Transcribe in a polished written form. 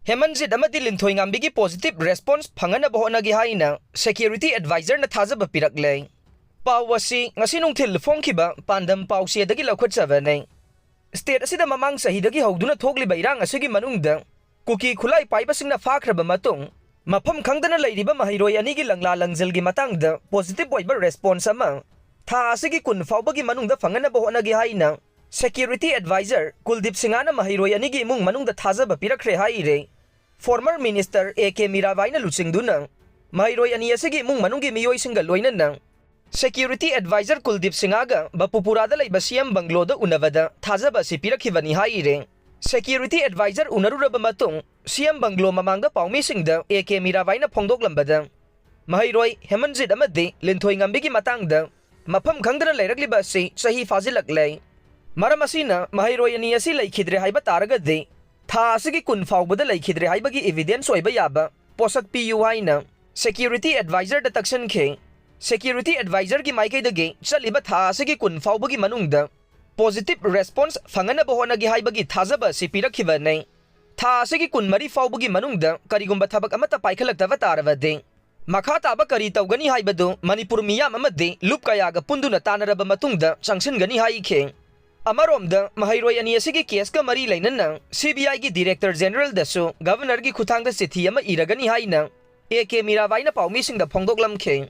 Hemanjit Amadi Linthoingambigi positive response Fanghannaba Hotnage Haina security advisor na Thajaba Pirakle. Pawasi ngasi nungthil phongkhiba pandam pawsi adagi laukhotjabane. State asida mamang sahidagi hawduna thokliba irang asigi manungda kuki khulai paibasingna fakhraba matung mafam khangdana leiriba mahiroi anigi langla langjalgi matangda positive oiba response ama tha asigi kun fawbagi manungda Fanghannaba Hotnage Haina security advisor Kuldip Singhana mahiroi anigi imung manungda Thajaba Pirakle haire. Former Minister A.K. Mirabaina luchingduna mahiroi ani asigi imung manunggi miyoi singa loinana security advisor Kuldip Singhaga bapupurada laiba CM Bangloda unavada Thajaba si pirakhibani haire. Security advisor unaruraba matung CM Banglo mamangda paummisingda A.K. Mirabaina phongdoklambada mahiroi Hemanjit Amadi Linthoingambigi matangda mafam khangdana leiragliba si sahi fazilaklei. Maram asina mahiroi ani asi leikhidre haiba taragade tha asigi kun fawbada leikhidre haibagi evidence oiba yaba posak piu haina security advisor da takshan khe. Security advisor ki maikay dagi chaliba tha asigi kun fawbagi manungda positive response Fanghannaba Hotnage haibagi Thajaba si pirakhibanai. Tha asigi kun mari fawbagi manungda karigumba thabak amata paikhalaktawa tarabade makha taba kari tawgani haibadu Manipur miyam amadi loop kayaga punduna tanaraba matungda changsingani haikhe. Amaromda mahiroi ani asigi case ka mari lainana CBI ki Director General dasu Governor ki khuthangda chithi ama iragani haina A.K. Mirabaina paummisingda phongdoklamkhe.